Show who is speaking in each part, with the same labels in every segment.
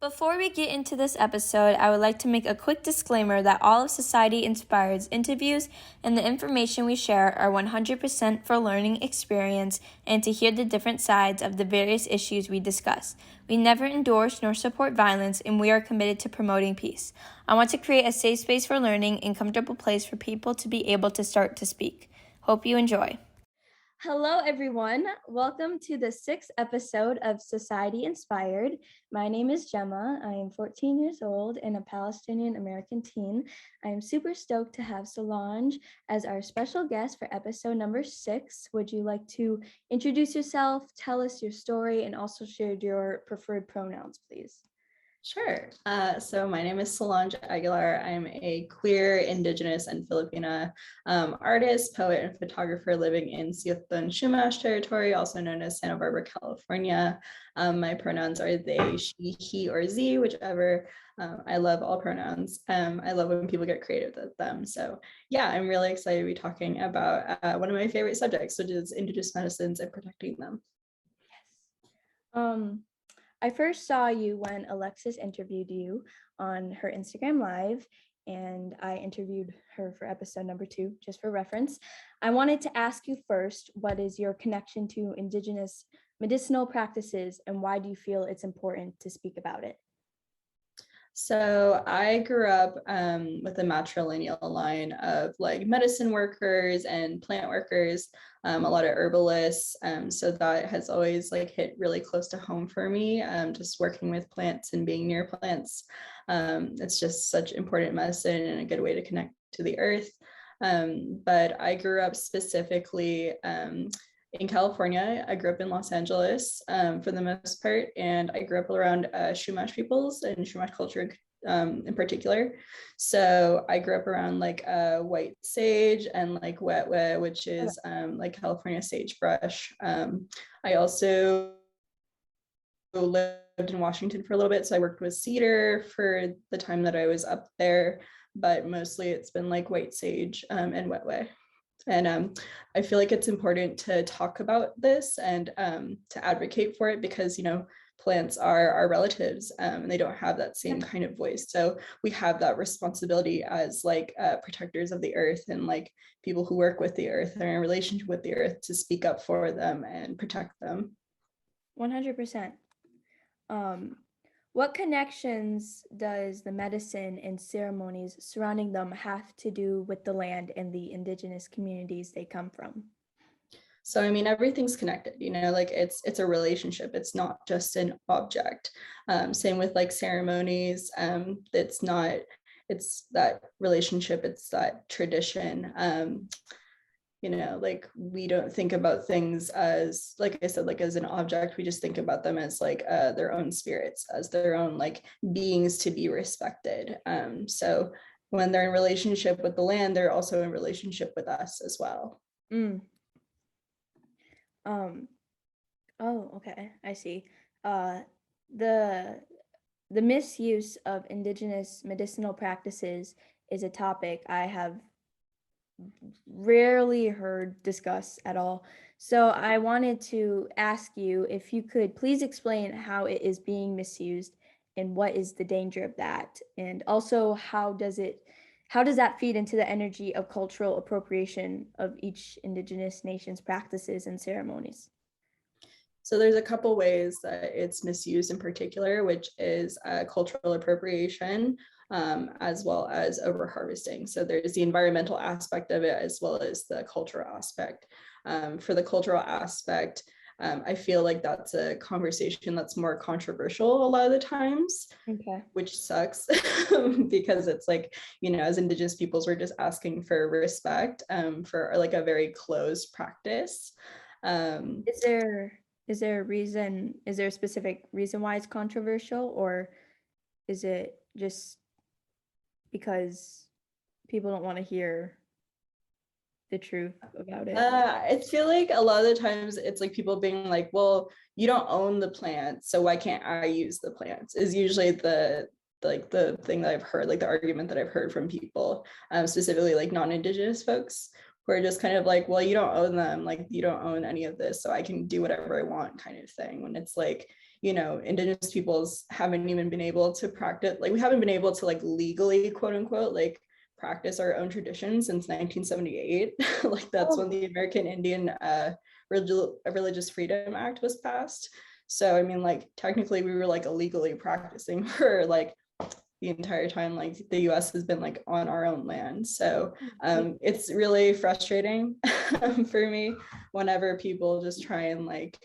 Speaker 1: Before we get into this episode, I would like to make a quick disclaimer that all of Society Inspired's interviews and the information we share are 100% for learning experience and to hear the different sides of the various issues we discuss. We never endorse nor support violence, and we are committed to promoting peace. I want to create a safe space for learning and comfortable place for people to be able to start to speak. Hope you enjoy. Hello, everyone. Welcome to the 6th episode of Society Inspired. My name is Gemma. I am 14 years old and a Palestinian American teen. I am super stoked to have Solange as our special guest for episode number 6. Would you like to introduce yourself, tell us your story, and also share your preferred pronouns, please?
Speaker 2: Sure. So my name is Solange Aguilar. I'm a queer, Indigenous, and Filipina artist, poet, and photographer living in Siuton, Chumash territory, also known as Santa Barbara, California. My pronouns are they, she, he, or z, whichever. I love all pronouns. I love when people get creative with them. So yeah, I'm really excited to be talking about one of my favorite subjects, which is Indigenous medicines and protecting them.
Speaker 1: Yes. I first saw you when Alexis interviewed you on her Instagram Live, and I interviewed her for episode number 2, just for reference. I wanted to ask you first, what is your connection to Indigenous medicinal practices, and why do you feel it's important to speak about it?
Speaker 2: So I grew up with a matrilineal line of like medicine workers and plant workers, a lot of herbalists. So that has always like hit really close to home for me, just working with plants and being near plants. It's just such important medicine and a good way to connect to the earth. But I grew up specifically in California. I grew up in Los Angeles for the most part, and I grew up around Chumash peoples and Chumash culture in particular. So I grew up around like white sage and like wetwe, which is like California sagebrush. I also lived in Washington for a little bit, so I worked with cedar for the time that I was up there, but mostly it's been like white sage and wetwe. And I feel like it's important to talk about this and to advocate for it because, you know, plants are our relatives and they don't have that same kind of voice. So we have that responsibility as like protectors of the earth and like people who work with the earth and are in relationship with the earth to speak up for them and protect them.
Speaker 1: 100%. What connections does the medicine and ceremonies surrounding them have to do with the land and the Indigenous communities they come from?
Speaker 2: So I mean, everything's connected, you know, like it's a relationship. It's not just an object. Same with like ceremonies. It's that relationship. It's that tradition. You know, like we don't think about things as, like I said, like as an object. We just think about them as like their own spirits, as their own like beings to be respected. So when they're in relationship with the land, they're also in relationship with us as well.
Speaker 1: Oh, okay, I see. The misuse of Indigenous medicinal practices is a topic I have rarely heard discussed at all. So I wanted to ask you if you could please explain how it is being misused and what is the danger of that, and also how does that feed into the energy of cultural appropriation of each Indigenous nation's practices and ceremonies?
Speaker 2: So there's a couple ways that it's misused in particular, which is cultural appropriation, as well as overharvesting. So there's the environmental aspect of it as well as the cultural aspect. For the cultural aspect, I feel like that's a conversation that's more controversial a lot of the times,
Speaker 1: Okay.
Speaker 2: which sucks because it's like, you know, as Indigenous peoples, we're just asking for respect for like a very closed practice.
Speaker 1: Is there a specific reason why it's controversial, or is it just because people don't want to hear the truth about it?
Speaker 2: I feel like a lot of the times it's like people being like, well, you don't own the plants, so why can't I use the plants, is usually the thing that I've heard, like the argument that I've heard from people, specifically like non-Indigenous folks, who are just kind of like, well, you don't own them, like you don't own any of this, so I can do whatever I want kind of thing. When it's like, Indigenous peoples haven't even been able to practice, like we haven't been able to like legally, quote unquote, like practice our own traditions since 1978. Like that's when the American Indian Religious Freedom Act was passed. So I mean, like technically we were like illegally practicing for like the entire time like the US has been like on our own land. So it's really frustrating for me whenever people just try and like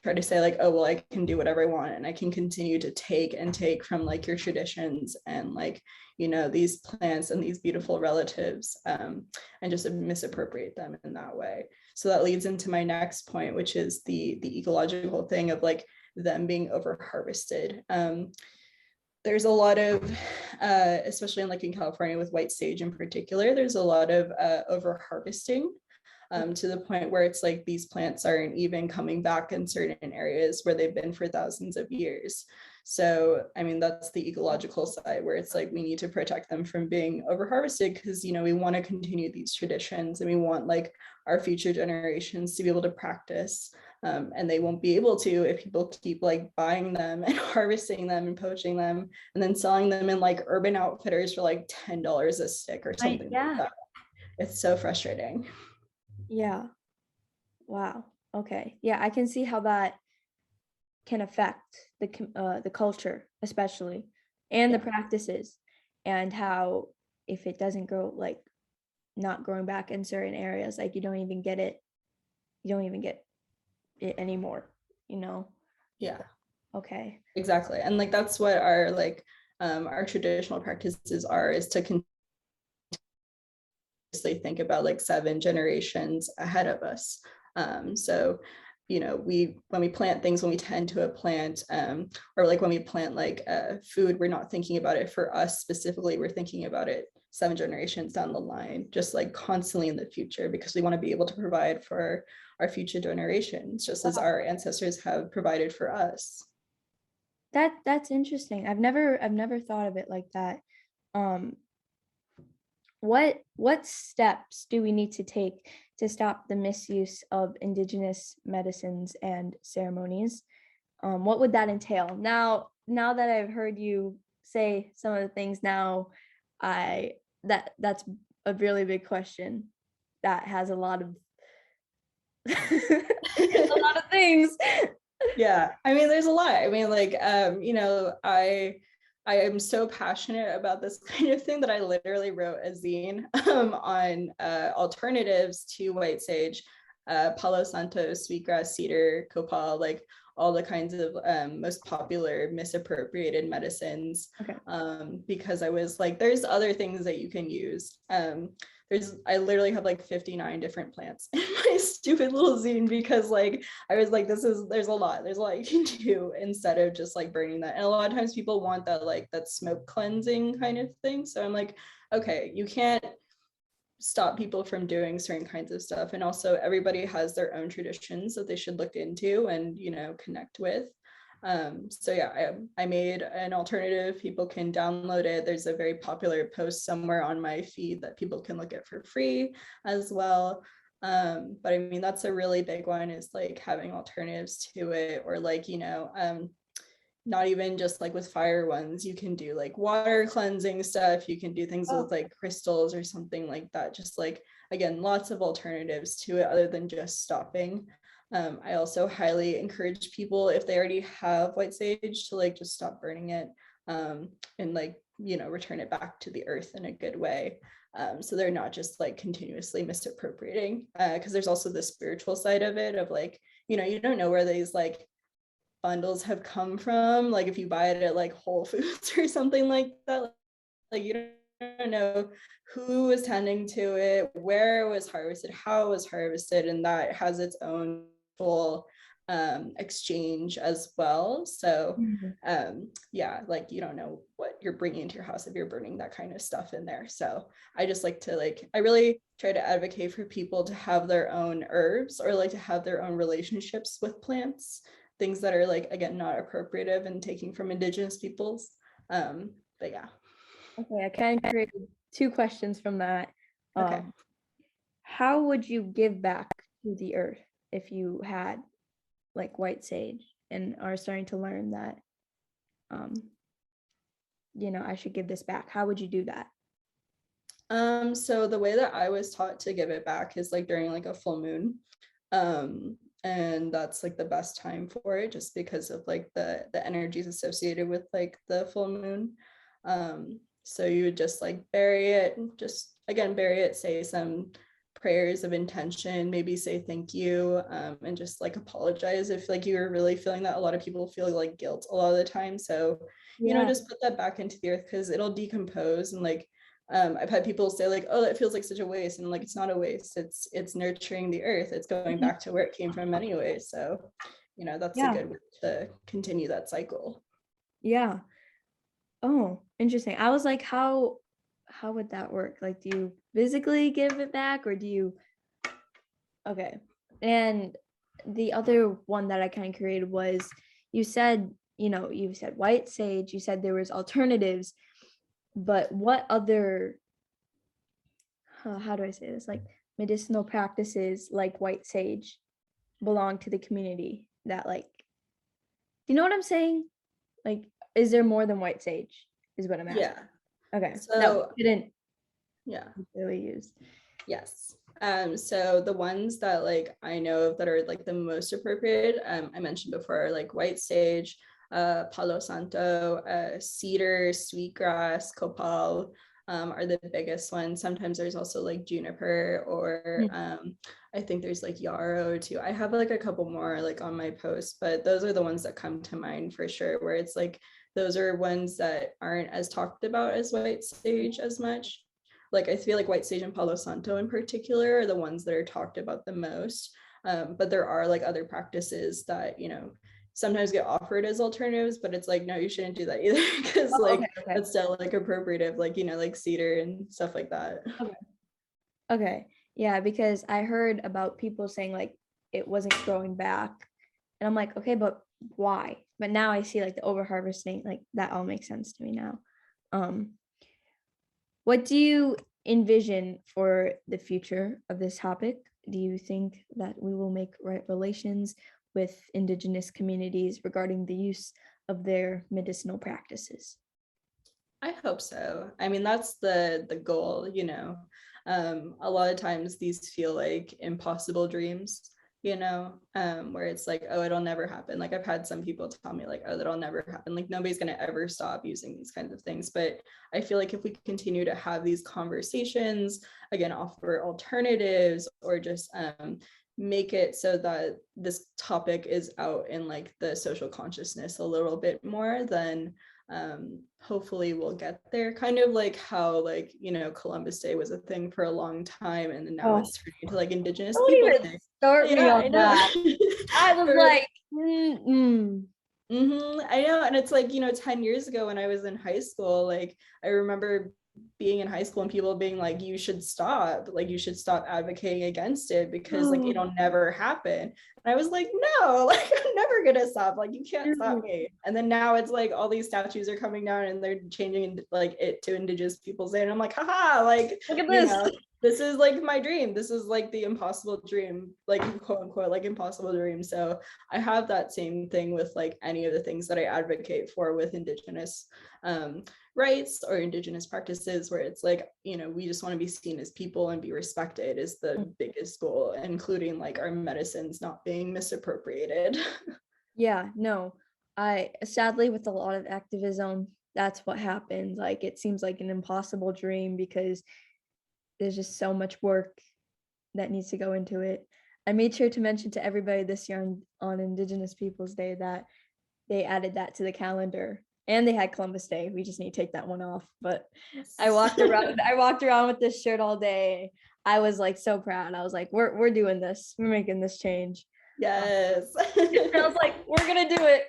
Speaker 2: try to say like, oh well, I can do whatever I want and I can continue to take from like your traditions and like these plants and these beautiful relatives, and just misappropriate them in that way. So that leads into my next point, which is the ecological thing of like them being over harvested. There's a lot of, especially in California with white sage in particular, there's a lot of over harvesting, to the point where it's like these plants aren't even coming back in certain areas where they've been for thousands of years. So, I mean, that's the ecological side where it's like we need to protect them from being over harvested because, we want to continue these traditions and we want like our future generations to be able to practice. And they won't be able to if people keep like buying them and harvesting them and poaching them and then selling them in like Urban Outfitters for like $10 a stick or something like that. It's so frustrating.
Speaker 1: Yeah. Wow. Okay. Yeah, I can see how that can affect the culture, especially, and the practices, and how if it doesn't grow, like not growing back in certain areas, like you don't even get it anymore.
Speaker 2: Yeah.
Speaker 1: Okay.
Speaker 2: Exactly. And like that's what our traditional practices are, is to continuously think about like 7 generations ahead of us. So when we plant things, when we tend to a plant, or like when we plant like food, we're not thinking about it for us specifically, we're thinking about it 7 generations down the line, just like constantly in the future, because we want to be able to provide for our future generations, just as our ancestors have provided for us.
Speaker 1: That's interesting. I've never thought of it like that. What steps do we need to take to stop the misuse of Indigenous medicines and ceremonies? What would that entail? Now that I've heard you say some of the things, now that's a really big question that has a lot of a lot of things.
Speaker 2: Yeah, I mean, there's a lot. I mean, like, I am so passionate about this kind of thing that I literally wrote a zine on alternatives to white sage, Palo Santo, sweetgrass, cedar, copal, like all the kinds of most popular misappropriated medicines.
Speaker 1: Okay.
Speaker 2: Because I was like, there's other things that you can use. I literally have like 59 different plants in my stupid little zine, because like I was like, there's a lot you can do instead of just like burning that. And a lot of times people want that like that smoke cleansing kind of thing. So I'm like, okay, you can't stop people from doing certain kinds of stuff. And also everybody has their own traditions that they should look into and connect with. So yeah, I made an alternative. People can download it. There's a very popular post somewhere on my feed that people can look at for free as well. But I mean, that's a really big one, is like having alternatives to it, or like, not even just like with fire ones, you can do like water cleansing stuff. You can do things with like crystals or something like that. Just like, again, lots of alternatives to it other than just stopping. I also highly encourage people, if they already have white sage, to like just stop burning it, and like, return it back to the earth in a good way. So they're not just like continuously misappropriating, because there's also the spiritual side of it, of like, you don't know where these like bundles have come from. Like if you buy it at like Whole Foods or something like that, like you don't know who was tending to it, where it was harvested, how it was harvested, and that has its own full exchange as well. So yeah, like you don't know what you're bringing into your house if you're burning that kind of stuff in there. So I just like to I really try to advocate for people to have their own herbs, or like to have their own relationships with plants, things that are like, again, not appropriative and taking from Indigenous peoples. But yeah.
Speaker 1: Okay, I kind of created 2 questions from that.
Speaker 2: Okay.
Speaker 1: How would you give back to the earth if you had like white sage? and are starting to learn that, I should give this back? How would you do that?
Speaker 2: So the way that I was taught to give it back is like during like a full moon. And that's like the best time for it, just because of like the energies associated with like the full moon. So you would just like bury it, say some prayers of intention, maybe say thank you, and just like apologize if like you were really feeling that. A lot of people feel like guilt a lot of the time, so just put that back into the earth, because it'll decompose. And like I've had people say like, oh, that feels like such a waste, and like it's not a waste, it's nurturing the earth, it's going back to where it came from anyway. So that's a good way to continue that cycle.
Speaker 1: Yeah. Oh, interesting. I was like, how would that work? Like, do you physically give it back, or do you? Okay. And the other one that I kind of created was, you said white sage, you said there was alternatives, but what other, how do I say this, like medicinal practices like white sage belong to the community that, like, do you know what I'm saying? Like, is there more than white sage is what I'm asking.
Speaker 2: Yeah.
Speaker 1: Okay.
Speaker 2: So
Speaker 1: we didn't
Speaker 2: yeah.
Speaker 1: really use.
Speaker 2: Yes. So the ones that like I know of that are like the most appropriate, I mentioned before, like white sage, Palo Santo, cedar, sweetgrass, copal, are the biggest ones. Sometimes there's also like juniper, or I think there's like yarrow too. I have like a couple more like on my post, but those are the ones that come to mind for sure, where it's like those are ones that aren't as talked about as white sage as much. Like I feel like white sage and Palo Santo in particular are the ones that are talked about the most. But there are like other practices that sometimes get offered as alternatives, but it's like, no, you shouldn't do that either, because okay. That's still like appropriative, like like cedar and stuff like that.
Speaker 1: Okay. Yeah, because I heard about people saying like it wasn't growing back, and I'm like, okay, but why? But now I see like the overharvesting, like that all makes sense to me now. What do you envision for the future of this topic? Do you think that we will make right relations with Indigenous communities regarding the use of their medicinal practices?
Speaker 2: I hope so. I mean, that's the goal, a lot of times these feel like impossible dreams, where it's like, oh, it'll never happen. Like I've had some people tell me like, oh, that'll never happen. Like nobody's going to ever stop using these kinds of things. But I feel like if we continue to have these conversations, again, offer alternatives, or just make it so that this topic is out in like the social consciousness a little bit more, then hopefully we'll get there. Kind of like how like Columbus Day was a thing for a long time, and then now it's turning into like Indigenous People Day.
Speaker 1: Start me on that. I was like,
Speaker 2: I know. And it's like 10 years ago when I was in high school, like I remember being in high school and people being like, you should stop advocating against it, because like it'll never happen. And I was like, no, like I'm never gonna stop, like you can't stop me. And then now it's like all these statues are coming down and they're changing like it to Indigenous Peoples Day, and I'm like, haha, like look at this. This is like my dream. This is like the impossible dream, like quote unquote, like impossible dream. So I have that same thing with like any of the things that I advocate for with Indigenous rights or Indigenous practices, where it's like, we just want to be seen as people and be respected is the biggest goal, including like our medicines not being misappropriated.
Speaker 1: Yeah, no, I sadly, with a lot of activism, that's what happens. Like it seems like an impossible dream because there's just so much work that needs to go into it. I made sure to mention to everybody this year on Indigenous Peoples Day that they added that to the calendar, and they had Columbus Day. We just need to take that one off. But I walked around with this shirt all day. I was like so proud. I was like, we're doing this. We're making this change.
Speaker 2: Yes.
Speaker 1: I was like, we're gonna do it.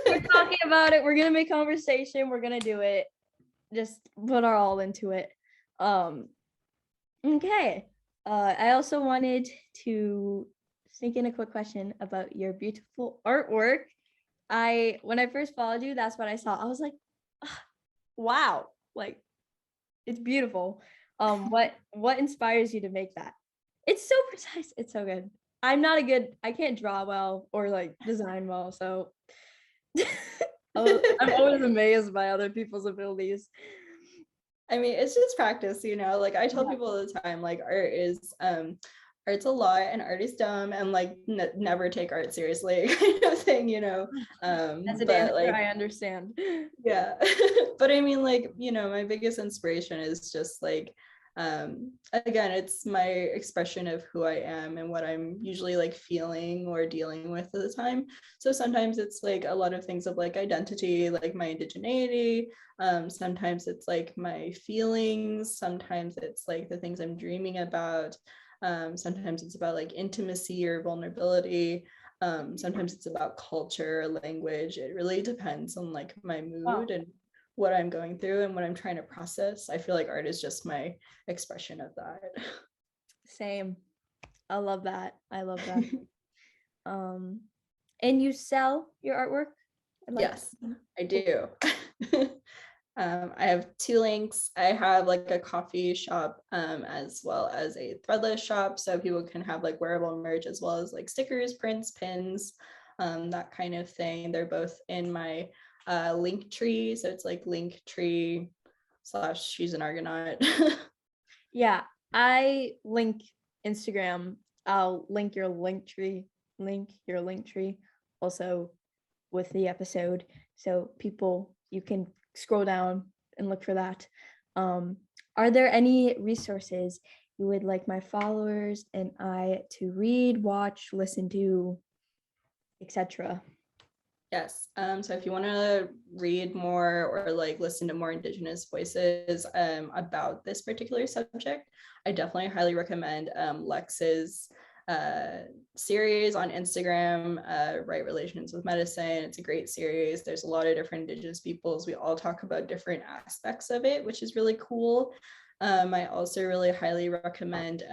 Speaker 1: We're talking about it. We're gonna make conversation. We're gonna do it. Just put our all into it. Okay. I also wanted to sneak in a quick question about your beautiful artwork. When I first followed you, that's what I saw. I was like, wow, like it's beautiful. What inspires you to make that? It's so precise. It's so good. I can't draw well or like design well, so I'm always amazed by other people's abilities.
Speaker 2: I mean, it's just practice, like I tell
Speaker 1: Yeah.
Speaker 2: people all the time, like art's a lot and art is dumb and like never take art seriously kind of thing.
Speaker 1: As an
Speaker 2: But
Speaker 1: answer,
Speaker 2: like,
Speaker 1: I understand.
Speaker 2: yeah. But I mean, like, my biggest inspiration is just like, again, it's my expression of who I am and what I'm usually like feeling or dealing with at the time. So sometimes it's like a lot of things of like identity, like my indigeneity. Sometimes it's like my feelings. Sometimes it's like the things I'm dreaming about. Sometimes it's about like intimacy or vulnerability. Sometimes it's about culture, language. It really depends on like my
Speaker 1: Wow.
Speaker 2: mood and what I'm going through and what I'm trying to process. I feel like art is just my expression of that.
Speaker 1: Same. I love that. I love that. And you sell your artwork?
Speaker 2: Yes, I do. I have 2 links. I have like a coffee shop as well as a threadless shop, so people can have like wearable merch as well as like stickers, prints, pins, that kind of thing. They're both in my link tree, so it's like Linktree/She's an Argonaut.
Speaker 1: Yeah, I link Instagram. I'll link your link tree also with the episode. So people, you can scroll down and look for that. Are there any resources you would like my followers and I to read, watch, listen to, etc.?
Speaker 2: Yes. So if you want to read more or like listen to more Indigenous voices about this particular subject, I definitely highly recommend Lex's series on Instagram, Right Relations with Medicine. It's a great series. There's a lot of different Indigenous peoples. We all talk about different aspects of it, which is really cool. I also really highly recommend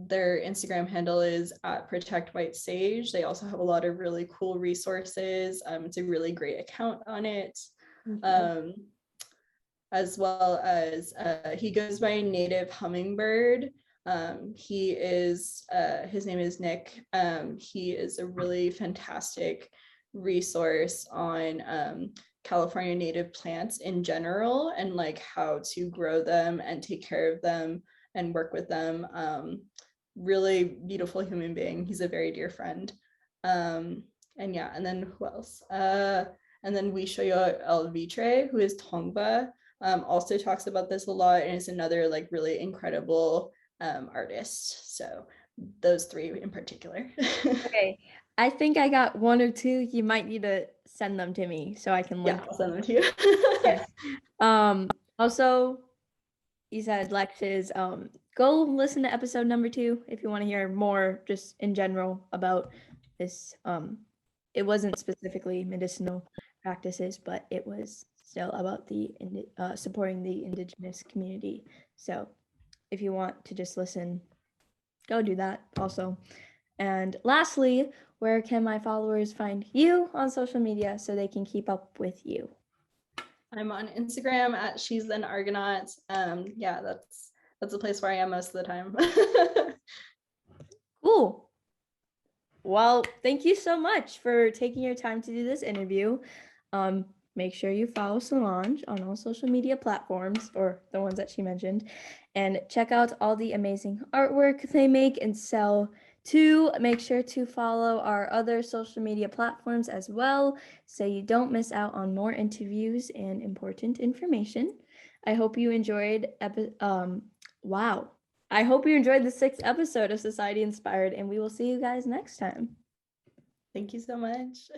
Speaker 2: their Instagram handle is at Protect White Sage. They also have a lot of really cool resources. It's a really great account on it. As well as he goes by Native Hummingbird. His name is Nick. He is a really fantastic resource on California native plants in general and like how to grow them and take care of them and work with them. Really beautiful human being. He's a very dear friend. And yeah, and then who else? And then we show you El Vitre, who is Tongva, also talks about this a lot and is another like really incredible artist. So those 3 in particular.
Speaker 1: Okay, I think I got 1 or 2. You might need to send them to me so I can link.
Speaker 2: Yeah, I'll send them to you.
Speaker 1: Yes. Also, you said Lex's. Go listen to episode number 2 if you want to hear more, just in general about this. It wasn't specifically medicinal practices, but it was still about the supporting the Indigenous community. So, if you want to just listen, go do that also. And lastly, where can my followers find you on social media so they can keep up with you?
Speaker 2: I'm on Instagram at She's an Argonaut. Yeah, that's the place where I am most of the time.
Speaker 1: Cool. Well, thank you so much for taking your time to do this interview. Make sure you follow Solange on all social media platforms, or the ones that she mentioned, and check out all the amazing artwork they make and sell too. Make sure to follow our other social media platforms as well, so you don't miss out on more interviews and important information. I hope you enjoyed wow. I hope you enjoyed the 6th episode of Society Inspired, and we will see you guys next time.
Speaker 2: Thank you so much.